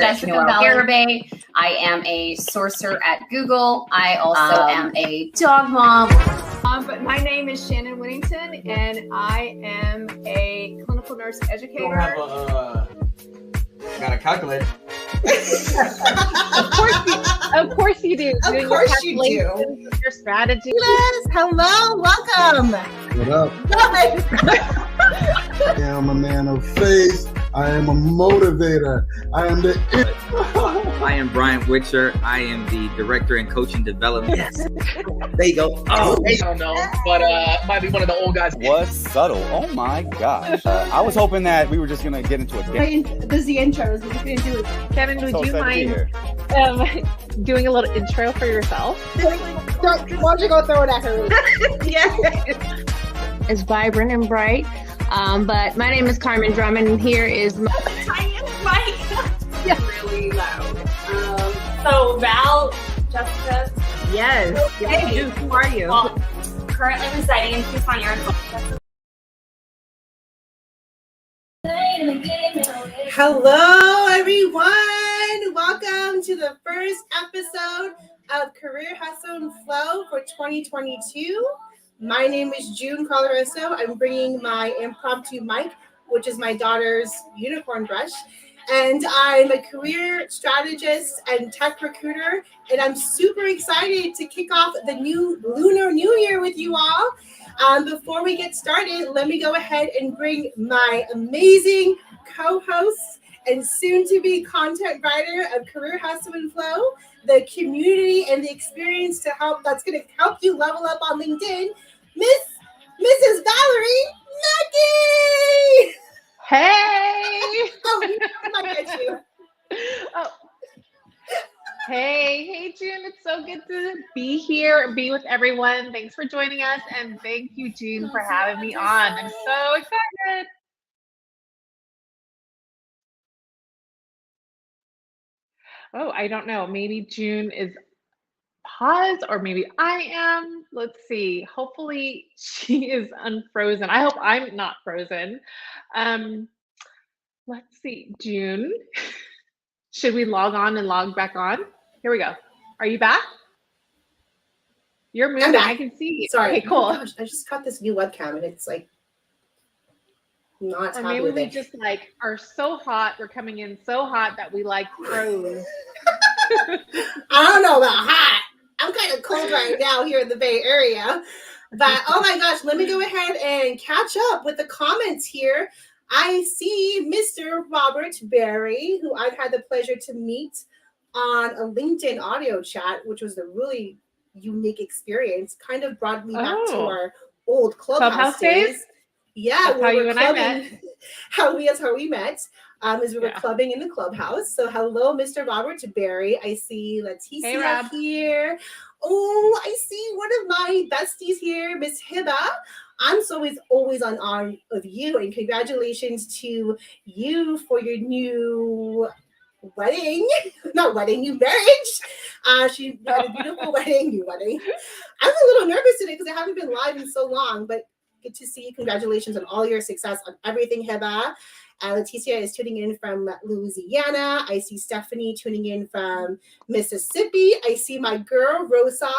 Jessica Valerie. I am a sorcerer at Google. I also am a dog mom. But my name is Shannon Whittington, and I am a clinical nurse educator. Got a calculator. Of course you do. Of course you do. Your strategy. Yes. Hello. Welcome. What up? I am a man of faith. I am a motivator. I am the. I am Brian Witcher. I am the director in coaching development. Yes. There you go. I don't know, but might be one of the old guys. Was subtle. Oh my gosh. I was hoping that we were just gonna get into a game. This is the intros. We're gonna do it. Kevin, would you mind doing a little intro for yourself? Why don't you go throw it at her? Yeah. It's vibrant and bright. But my name is Carmen Drummond, and here is my Mike. Yeah. Really loud. So Val, Jessica. Yes. Hey, who are you? Well, currently residing in Tucson, Arizona. Hello, everyone. Welcome to the first episode of Career Hustle and Flow for 2022. My name is June Colaroso. I'm bringing my impromptu mic, which is my daughter's unicorn brush. And I'm a career strategist and tech recruiter. And I'm super excited to kick off the new Lunar New Year with you all. Before we get started, let me go ahead and bring my amazing co-host and soon-to-be content writer of Career Hustle and Flow, the community and the experience that's going to help you level up on LinkedIn, Mrs. Valerie Mekki. Hey. Oh, I might get you. Oh. Hey, June. It's so good to be here, be with everyone. Thanks for joining us, and thank you, June, for having me on. I'm so excited. Oh, I don't know. Maybe June is paused, or maybe I am. Let's see. Hopefully she is unfrozen. I hope I'm not frozen. Let's see. June, should we log on and log back on? Here we go. Are you back? You're moving. I can see you. Sorry. Okay, cool. Oh gosh, I just got this new webcam and it's like not Or happy maybe with we it. just are so hot. We're coming in so hot that we froze. I don't know about hot. I'm kind of cold right now here in the Bay Area. But oh my gosh, let me go ahead and catch up with the comments here. I see Mr. Robert Berry, who I've had the pleasure to meet on a LinkedIn audio chat, which was a really unique experience. Kind of brought me back to our old clubhouse days. Yeah, that's how you and I met. That's how we met. As we were clubbing in the clubhouse. So hello, Mr. Robert Berry. I see Leticia here. Oh, I see one of my besties here, Miss Hiba. I'm always on awe of you, and congratulations to you for your new new marriage. She had a beautiful new wedding. I was a little nervous today because I haven't been live in so long, but good to see you. Congratulations on all your success on everything, Hiba. Leticia is tuning in from Louisiana. I see Stephanie tuning in from Mississippi. I see my girl, Rosa,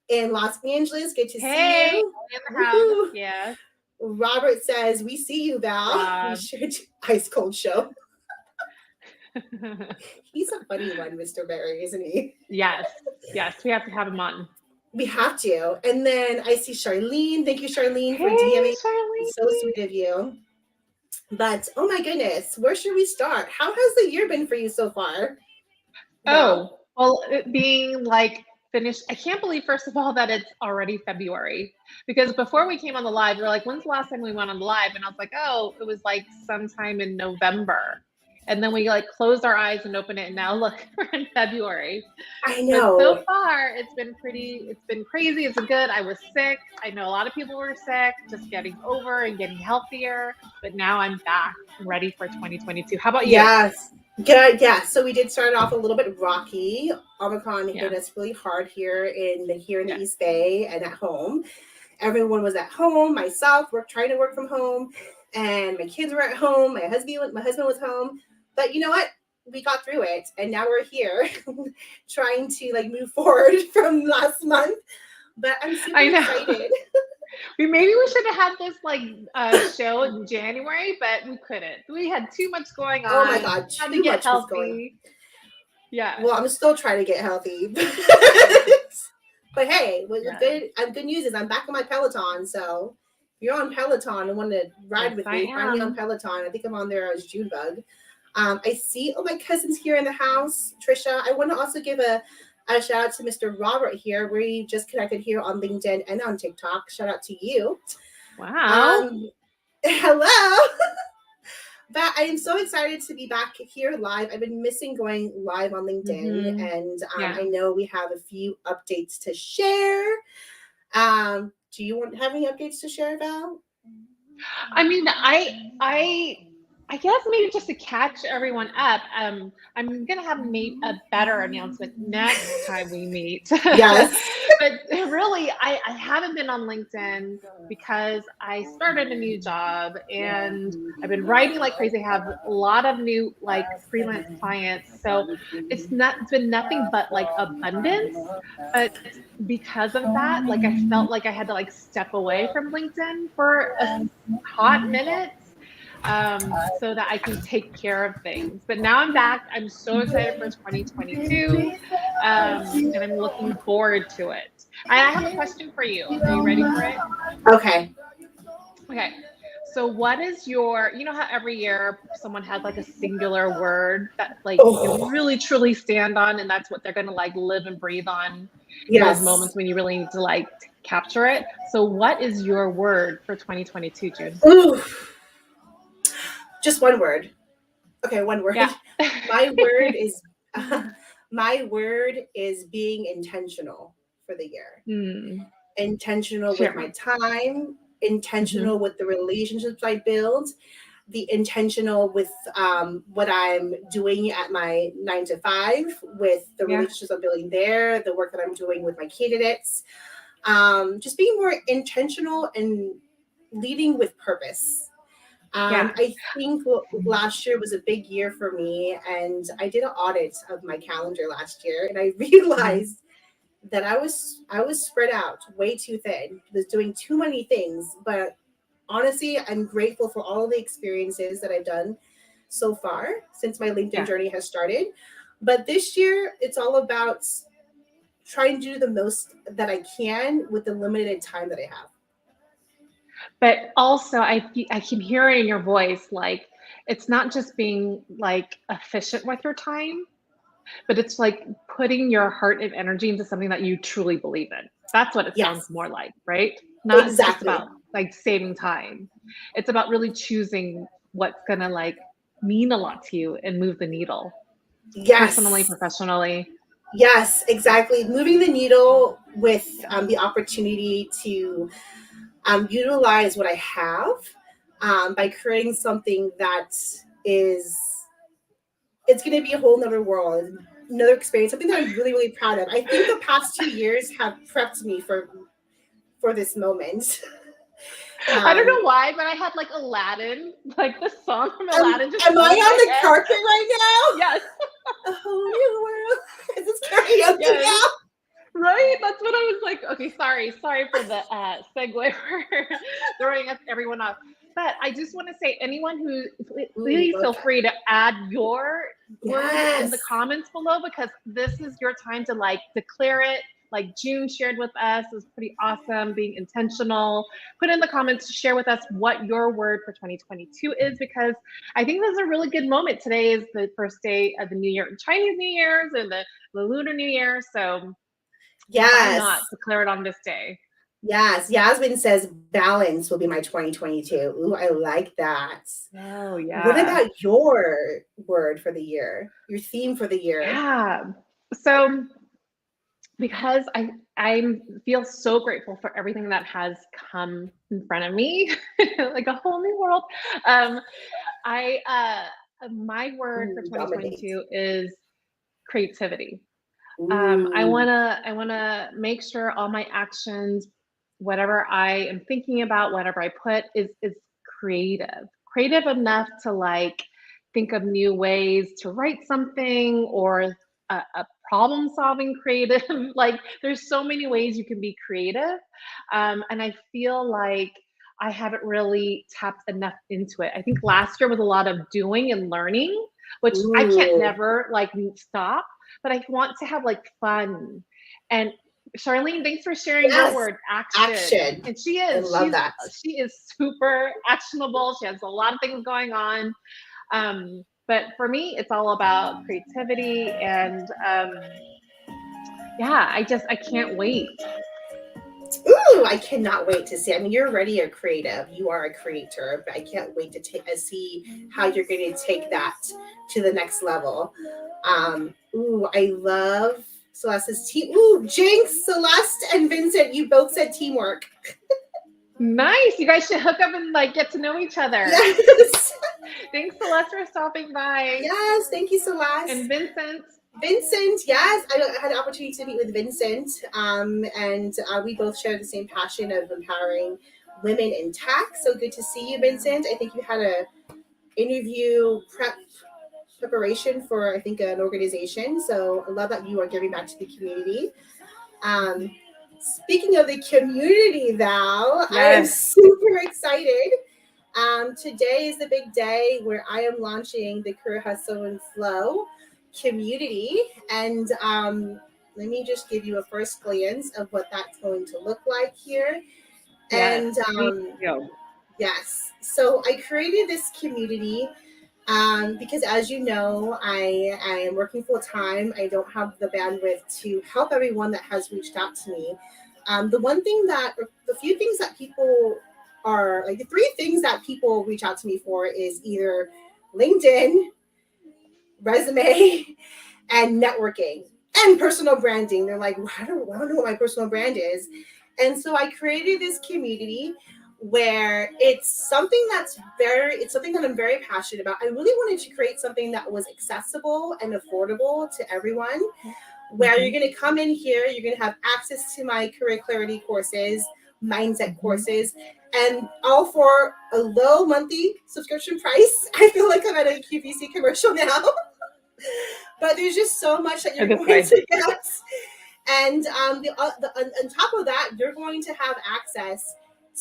in Los Angeles. Good to see you. In the house. Yeah. Robert says, we see you, Val. We should ice cold show. He's a funny one, Mr. Berry, isn't he? Yes. We have to have him on. We have to. And then I see Charlene. Thank you, Charlene, for DMing. Charlene. So sweet of you. But oh my goodness, where should we start? How has the year been for you so far? Oh, well, it being finished. I can't believe, first of all, that it's already February, because before we came on the live, we were like, when's the last time we went on the live? And I was like, oh, it was sometime in November. And then we closed our eyes and opened it, and now look, we're in February. I know. But so far, it's been crazy. It's good. I was sick. I know a lot of people were sick, just getting over and getting healthier. But now I'm back, ready for 2022. How about you? Yes. Good. Yeah. So we did start off a little bit rocky. Omicron hit us really hard here in the East Bay and at home. Everyone was at home. Myself, trying to work from home, and my kids were at home. My husband was home. But you know what? we got through it, and now we're here trying to like move forward from last month. But I'm super excited. Maybe we should have had this like show in January, but we couldn't. We had too much going on. Oh my God, Had too to get much was going on. healthy. Yeah. Well, I'm still trying to get healthy. But hey, good news is I'm back on my Peloton. So if you're on Peloton and want to ride with me, find me on Peloton. I think I'm on there as Junebug. I see all my cousins here in the house. Trisha, I want to also give a shout out to Mr. Robert here. We just connected here on LinkedIn and on TikTok. Shout out to you. Wow. Hello. But I am so excited to be back here live. I've been missing going live on LinkedIn, and I know we have a few updates to share. Do you have any updates to share, Val? I mean, I guess maybe just to catch everyone up, I'm gonna have a better announcement next time we meet. Yes. But really, I haven't been on LinkedIn because I started a new job and I've been writing like crazy. I have a lot of new like freelance clients, so it's been nothing but like abundance. But because of that, like I felt like I had to like step away from LinkedIn for a hot minute. So that I can take care of things. But now I'm back. I'm so excited for 2022, and I'm looking forward to it. I have a question for you. Are you ready for it? Okay. So what is you know how every year someone has like a singular word that like you really truly stand on, and that's what they're going to like live and breathe on in those moments when you really need to like capture it. So what is your word for 2022, June? Ooh. Just one word. Okay, one word. Yeah. My word is being intentional for the year. Intentional with my time, intentional with the relationships I build, the intentional with what I'm doing at my 9 to 5, with the relationships I'm building there, the work that I'm doing with my candidates. Just being more intentional and leading with purpose. I think last year was a big year for me, and I did an audit of my calendar last year, and I realized that I was spread out way too thin. I was doing too many things, but honestly, I'm grateful for all the experiences that I've done so far since my LinkedIn journey has started. But this year, it's all about trying to do the most that I can with the limited time that I have. But also, I can hear it in your voice, like it's not just being like efficient with your time, but it's like putting your heart and energy into something that you truly believe in. That's what it sounds more like, right? Not just about like saving time. It's about really choosing what's gonna like mean a lot to you and move the needle. Personally, professionally. Yes, exactly. Moving the needle with the opportunity to utilize what I have by creating something that it's going to be a whole nother world, another experience, something that I'm really, really proud of. I think the past 2 years have prepped me for this moment. I don't know why, but I had like Aladdin, like the song from Aladdin. Am I on the carpet right now? Yes. A whole new world. Is this karaoke now? Right? That's what I was like. Okay, sorry for the segue for throwing everyone off. But I just want to say, anyone who, please feel free to add your word in the comments below, because this is your time to like declare it. Like June shared with us, it was pretty awesome, being intentional. Put in the comments to share with us what your word for 2022 is, because I think this is a really good moment. Today is the first day of the New Year, Chinese New Year's, and the Lunar New Year. So why not declare it on this day? Yes. Yasmin says balance will be my 2022. Ooh, I like that. Oh, yeah. What about your word for the year? Your theme for the year? Yeah. So because I feel so grateful for everything that has come in front of me, like a whole new world. My word for 2022 is creativity. I wanna make sure all my actions, whatever I am thinking about, whatever I put is creative enough to like think of new ways to write something, or a problem solving creative. Like there's so many ways you can be creative. And I feel like I haven't really tapped enough into it. I think last year was a lot of doing and learning, which I can't never like stop, but I want to have like fun. And Charlene, thanks for sharing your word, action. And she is, she is super actionable. She has a lot of things going on. But for me, it's all about creativity, and yeah, I can't wait. Ooh, I cannot wait to see. I mean, you're already a creative. You are a creator, but I can't wait to see how you're going to take that to the next level. Ooh, I love Celeste's team. Ooh, Jinx, Celeste, and Vincent, you both said teamwork. Nice. You guys should hook up and like get to know each other. Yes. Thanks, Celeste, for stopping by. Yes, thank you, Celeste. And Vincent. Vincent, yes, I had the opportunity to meet with Vincent, and we both share the same passion of empowering women in tech. So good to see you, Vincent. I think you had a interview preparation for, I think, an organization. So I love that you are giving back to the community. Speaking of the community, Val, I am super excited. Today is the big day where I am launching the Career Hustle and Flow community, and let me just give you a first glance of what that's going to look like here. Yes, yes, so I created this community because, as you know, I am working full time. I don't have the bandwidth to help everyone that has reached out to me. The few things that people are like, the three things that people reach out to me for is either LinkedIn, resume, and networking, and personal branding. They're like, well, I don't know what my personal brand is. And so I created this community where it's something that I'm very passionate about. I really wanted to create something that was accessible and affordable to everyone, where you're going to come in here, you're going to have access to my career clarity courses, mindset courses, and all for a low monthly subscription price. I feel like I'm at a QVC commercial now. But there's just so much that you're going to get. And on top of that, you're going to have access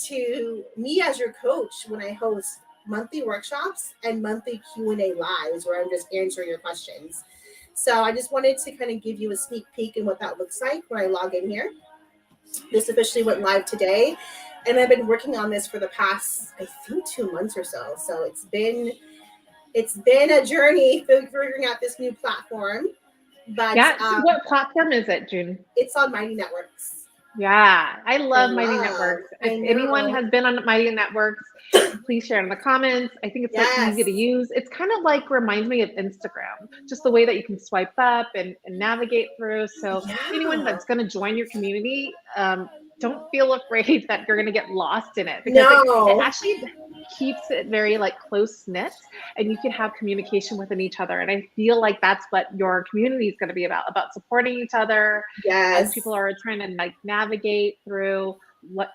to me as your coach when I host monthly workshops and monthly Q&A lives where I'm just answering your questions. So I just wanted to kind of give you a sneak peek in what that looks like when I log in here. This officially went live today, and I've been working on this for the past, I think, 2 months or so. So it's been a journey figuring out this new platform. But what platform is it, June? It's on Mighty Networks. Yeah, I love Mighty Networks. If anyone has been on Mighty Networks, please share in the comments. I think it's so easy to use. It's kind of like reminds me of Instagram, just the way that you can swipe up and navigate through. So anyone that's going to join your community, don't feel afraid that you're going to get lost in it, because it actually keeps it very like close knit, and you can have communication within each other. And I feel like that's what your community is going to be about supporting each other. As people are trying to like navigate through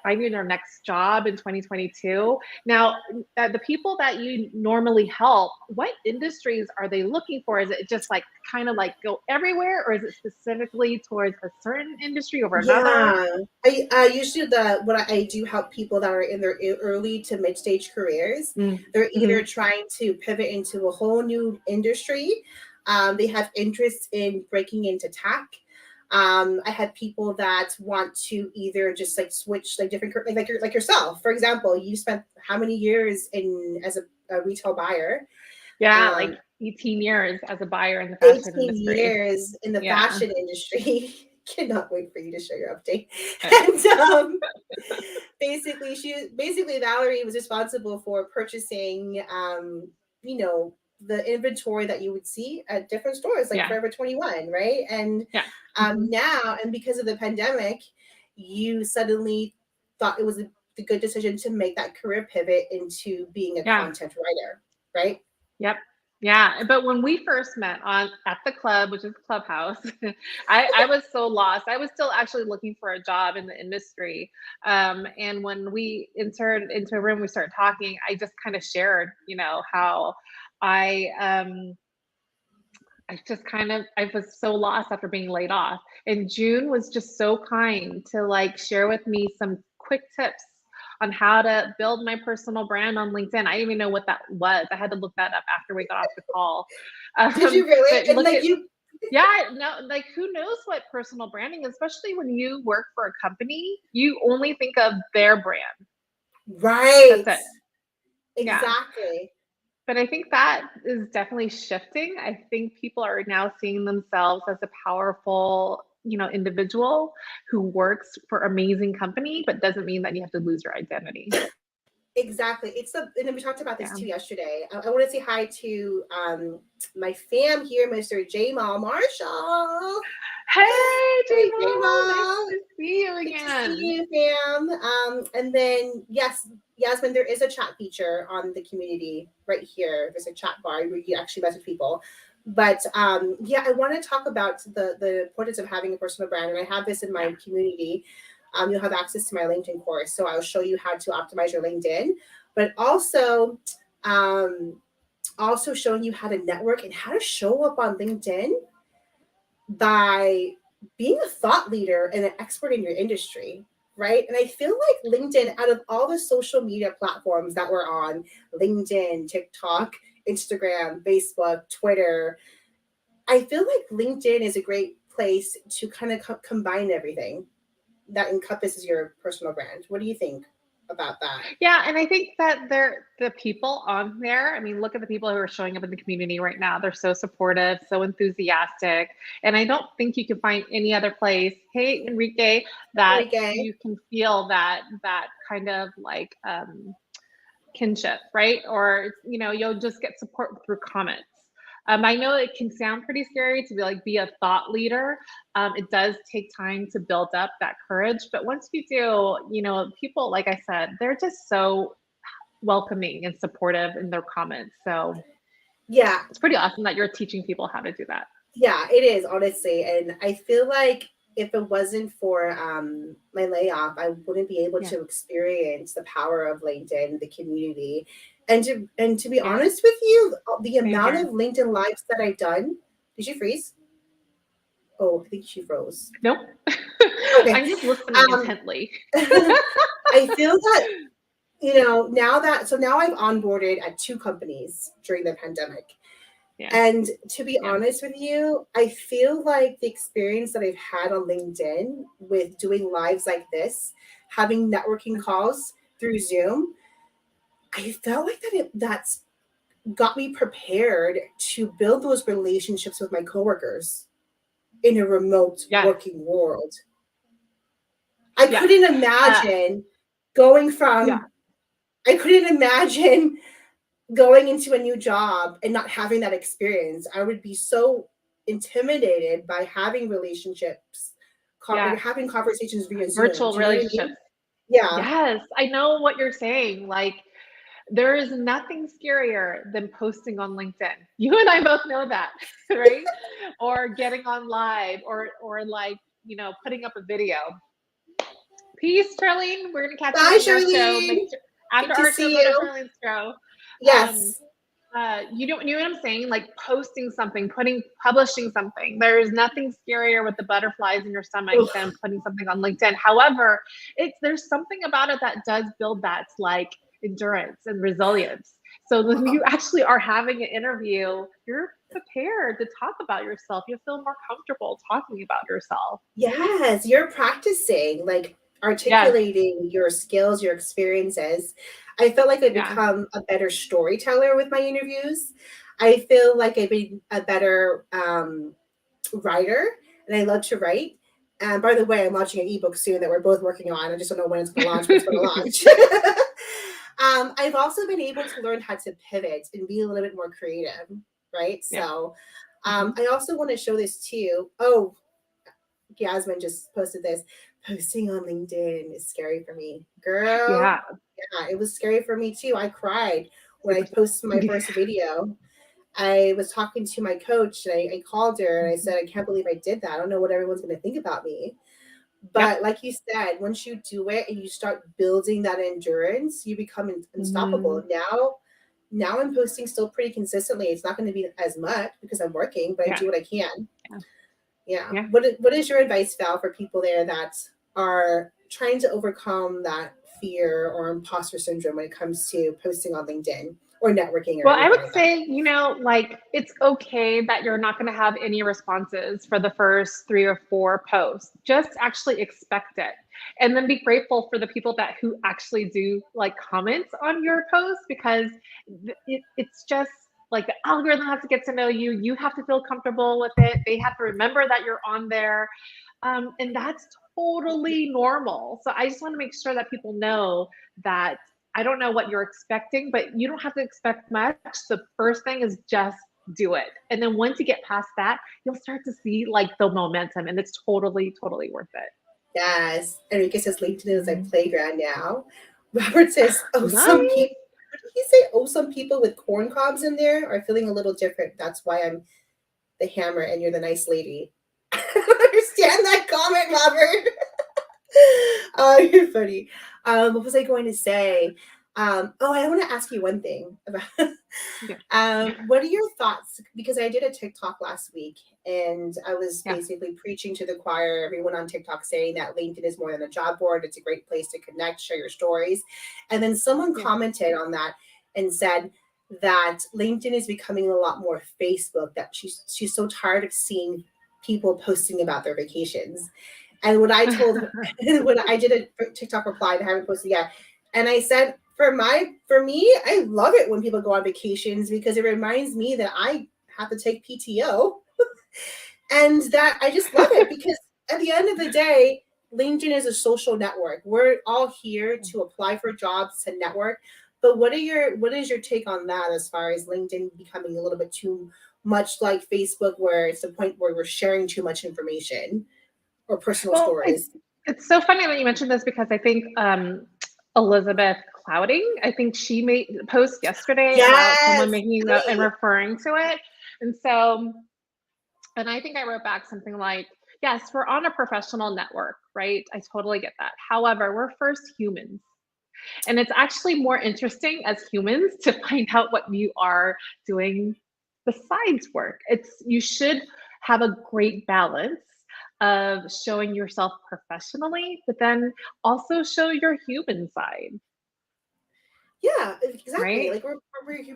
finding their next job in 2022. Now, the people that you normally help, what industries are they looking for? Is it just like kind of like go everywhere, or is it specifically towards a certain industry over another? I usually what I do help people that are in their early to mid-stage careers. They're either trying to pivot into a whole new industry. They have interest in breaking into tech. I had people that want to either just like switch like different, like yourself, for example. You spent how many years as a retail buyer? Like 18 years as a buyer in the fashion industry. 18 years in the fashion industry. Cannot wait for you to share your update. And basically Valerie was responsible for purchasing the inventory that you would see at different stores, like Forever 21, right? And now, and because of the pandemic, you suddenly thought it was a good decision to make that career pivot into being a content writer, right? Yep. Yeah. But when we first met at the club, which is Clubhouse, I was so lost. I was still actually looking for a job in the industry. And when we entered into a room, we started talking, I just kind of shared, how I was so lost after being laid off. And June was just so kind to like share with me some quick tips on how to build my personal brand on LinkedIn. I didn't even know what that was. I had to look that up after we got off the call. Did you really? And like no, like who knows what personal branding, especially when you work for a company, you only think of their brand. Right. That's it. Exactly. Yeah. But I think that is definitely shifting. I think people are now seeing themselves as a powerful, individual who works for an amazing company, but doesn't mean that you have to lose your identity. Exactly. And then we talked about this too yesterday. I want to say hi to my fam here, Mr. Jamal Marshall. Hey, Jamal. Nice to see you again. Good to see you, fam. And then, yes, Yasmin, there is a chat feature on the community right here. There's a chat bar where you actually message people. But I want to talk about the importance of having a personal brand. And I have this in my community. You'll have access to my LinkedIn course. So I'll show you how to optimize your LinkedIn, but also showing you how to network and how to show up on LinkedIn by being a thought leader and an expert in your industry, right? And I feel like LinkedIn, out of all the social media platforms that we're on, LinkedIn, TikTok, Instagram, Facebook, Twitter, I feel like LinkedIn is a great place to kind of combine everything that encompasses your personal brand. What do you think about that? Yeah, and I think that the people on there, I mean, look at the people who are showing up in the community right now. They're so supportive, so enthusiastic. And I don't think you can find any other place, hey, Enrique, that you can feel that kind of like kinship, right? Or, you'll just get support through comments. I know it can sound pretty scary to be a thought leader. It does take time to build up that courage, but once you do, people, like I said, they're just so welcoming and supportive in their comments. So yeah, it's pretty awesome that you're teaching people how to do that. Yeah, it is, honestly. And I feel like if it wasn't for my layoff, I wouldn't be able to experience the power of LinkedIn, the community. And to be honest with you, the amount of LinkedIn lives that I've done. Did you freeze? Oh, I think she froze. Nope. Okay. I'm just listening intently. I feel that, now I've onboarded at 2 companies during the pandemic. Yeah. And to be honest with you, I feel like the experience that I've had on LinkedIn with doing lives like this, having networking calls through Zoom, I felt like that's got me prepared to build those relationships with my coworkers in a remote working world. I couldn't imagine going into a new job and not having that experience. I would be so intimidated by having relationships, having conversations via Zoom. Virtual relationships. I mean? Yeah. Yes, I know what you're saying. Like, there is nothing scarier than posting on LinkedIn. You and I both know that, right? Or getting on live, or like, putting up a video. Peace, Charlene. We're gonna catch you after our show. Go to Charlene's show. Yes. You know what I'm saying? Like posting something, publishing something. There's nothing scarier with the butterflies in your stomach than putting something on LinkedIn. However, there's something about it that does build that like endurance and resilience. So when you actually are having an interview, you're prepared to talk about yourself. You feel more comfortable talking about yourself. Yes, you're practicing, like articulating your skills, your experiences. I felt like I've become a better storyteller with my interviews. I feel like I've been a better writer, and I love to write. And by the way, I'm launching an ebook soon that we're both working on. I just don't know when it's going to launch, but it's going to launch. I've also been able to learn how to pivot and be a little bit more creative, right? Yeah. So I also want to show this too. Oh, Yasmin just posted this. Posting on LinkedIn is scary for me. Girl. Yeah, it was scary for me too. I cried when I posted my first video. I was talking to my coach and I called her and I said, I can't believe I did that. I don't know what everyone's going to think about me. But like you said, once you do it and you start building that endurance, you become unstoppable. Now now I'm posting still pretty consistently. It's not going to be as much because I'm working, but I do what I can. Yeah. What is your advice, Val, for people there that are trying to overcome that fear or imposter syndrome when it comes to posting on LinkedIn or networking? Well, I would say, like, it's okay that you're not going to have any responses for the first 3 or 4 posts. Just actually expect it. And then be grateful for the people who actually do like comments on your post, because it's just like the algorithm has to get to know you. You have to feel comfortable with it. They have to remember that you're on there. And that's totally normal. So I just want to make sure that people know that I don't know what you're expecting, but you don't have to expect much. The first thing is just do it. And then once you get past that, you'll start to see like the momentum, and it's totally, totally worth it. Yes. Enrique says LinkedIn is like playground now. Robert says, some people, what did he say? Some people with corn cobs in there are feeling a little different. That's why I'm the hammer and you're the nice lady. I don't understand that comment, Robert. You're funny. What was I going to say? I want to ask you one thing about what are your thoughts? Because I did a TikTok last week and I was basically preaching to the choir, everyone on TikTok, saying that LinkedIn is more than a job board. It's a great place to connect, share your stories. And then someone commented on that and said that LinkedIn is becoming a lot more Facebook, that she's so tired of seeing people posting about their vacations. And what I told her, when I did a TikTok reply, I haven't posted yet, and I said, for me, I love it when people go on vacations because it reminds me that I have to take PTO, and that I just love it because at the end of the day, LinkedIn is a social network. We're all here to apply for jobs, to network. But what is your take on that as far as LinkedIn becoming a little bit too much like Facebook, where it's the point where we're sharing too much information or personal stories? It's so funny that you mentioned this because I think Elizabeth Clouding, I think she made a post yesterday about someone making and referring to it. And so, and I think I wrote back something like, yes, we're on a professional network, right? I totally get that. However, we're first humans. And it's actually more interesting as humans to find out what you are doing besides work. You should have a great balance of showing yourself professionally, but then also show your human side. Yeah, exactly. Right? Like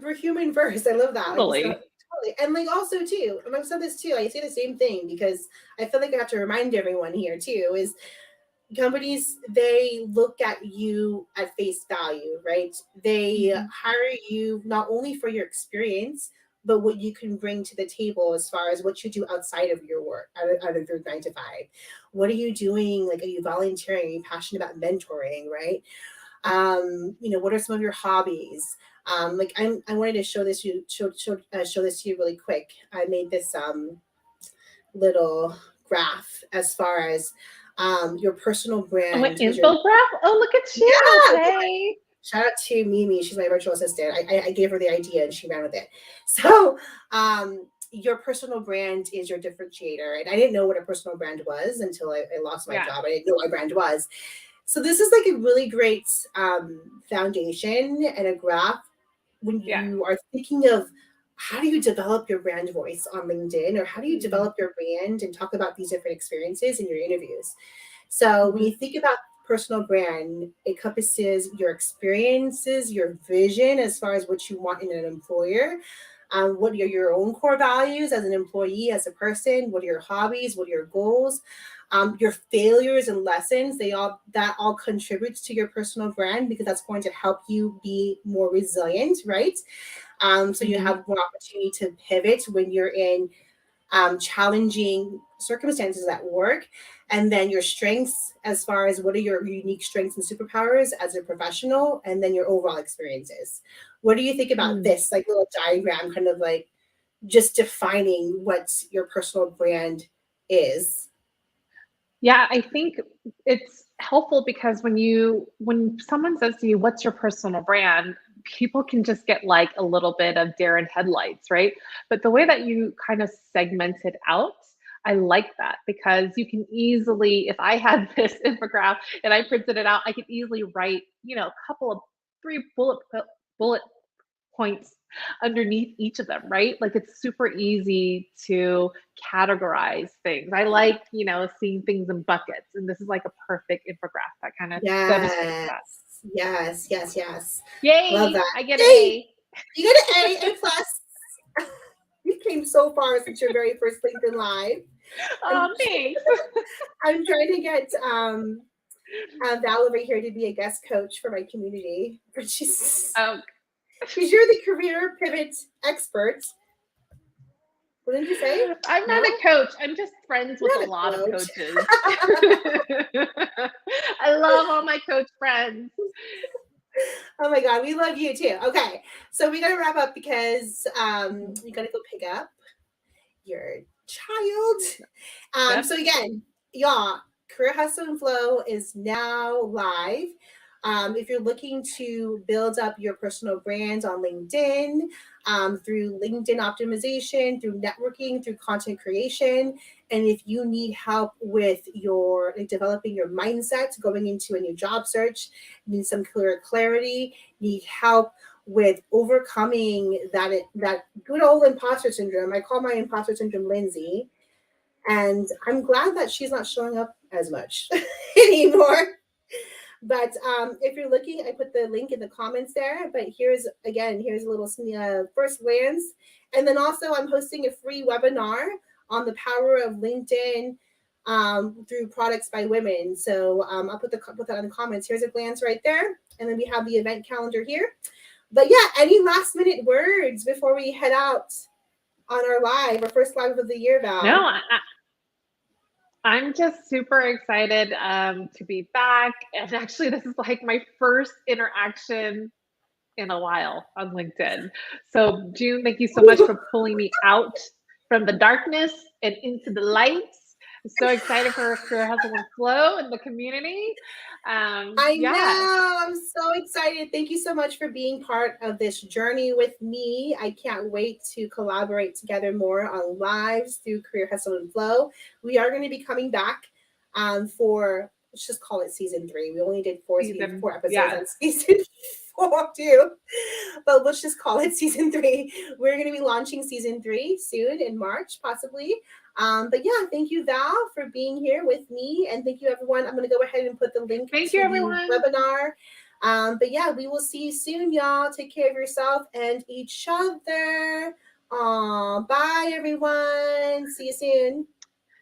we're human first. I love that. Totally. Like, totally. And like also too, and I've said this too, I say the same thing because I feel like I have to remind everyone here too, is companies, they look at you at face value, right? They hire you not only for your experience, but what you can bring to the table as far as what you do outside of your work, out of your 9 to 5. What are you doing? Like, are you volunteering? Are you passionate about mentoring, right? What are some of your hobbies? Like I wanted to show this to you really quick. I made this little graph as far as your personal brand. An infograph? Oh, look at you. Yeah. Hey. Shout out to Mimi. She's my virtual assistant. I gave her the idea and she ran with it. So your personal brand is your differentiator. And I didn't know what a personal brand was until I lost my job. I didn't know what my brand was. So this is like a really great foundation and a graph when you are thinking of how do you develop your brand voice on LinkedIn, or how do you develop your brand and talk about these different experiences in your interviews. So when you think about personal brand, it encompasses your experiences, your vision as far as what you want in an employer. What are your own core values as an employee, as a person? What are your hobbies? What are your goals? Your failures and lessons, that all contributes to your personal brand, because that's going to help you be more resilient, right? So you have more opportunity to pivot when you're in challenging circumstances at work. And then your strengths, as far as what are your unique strengths and superpowers as a professional, and then your overall experiences. What do you think about this like little diagram, kind of like just defining what your personal brand is? Yeah, I think it's helpful because when someone says to you, what's your personal brand? People can just get like a little bit of deer in headlights, right? But the way that you kind of segment it out, I like that, because you can easily, if I had this infographic and I printed it out, I could easily write, a couple of 3 bullet points underneath each of them, right? Like it's super easy to categorize things. I like, seeing things in buckets, and this is like a perfect infographic that kind of demonstrates that. Yes. Yay! Love that. I get an A. You get an A plus. You came so far since your very first LinkedIn Live. Oh, thanks. I'm trying to get Valerie here to be a guest coach for my community. Because you're the career pivot expert. What did you say? I'm not a coach. I'm just friends with a lot of coaches. I love all my coach friends. Oh my God, we love you too. Okay, so we got to wrap up because you got to go pick up your child. So again, y'all, Career Hustle and Flow is now live. If you're looking to build up your personal brand on LinkedIn, through LinkedIn optimization, through networking, through content creation, and if you need help with your developing your mindset, going into a new job search, need some clear clarity, need help with overcoming that good old imposter syndrome. I call my imposter syndrome Lindsay, and I'm glad that she's not showing up as much anymore. But if you're looking, I put the link in the comments there. But here's a little first glance. And then also I'm hosting a free webinar on the power of LinkedIn through products by women. So I'll put that in the comments. Here's a glance right there. And then we have the event calendar here. But yeah, any last minute words before we head out on our first live of the year, Val? No, I'm just super excited to be back. And actually, this is like my first interaction in a while on LinkedIn. So June, thank you so much for pulling me out from the darkness and into the lights. I'm so excited for Career Hustle and Flow and the community. I know. I'm so excited. Thank you so much for being part of this journey with me. I can't wait to collaborate together more on lives through Career Hustle and Flow. We are going to be coming back for, let's just call it season 3. We only did 4 episodes on season 4 too. But let's just call it season 3. We're going to be launching season 3 soon in March, possibly. But yeah, thank you, Val, for being here with me. And thank you, everyone. I'm going to go ahead and put the link to the webinar. But yeah, we will see you soon, y'all. Take care of yourself and each other. Bye, everyone. See you soon.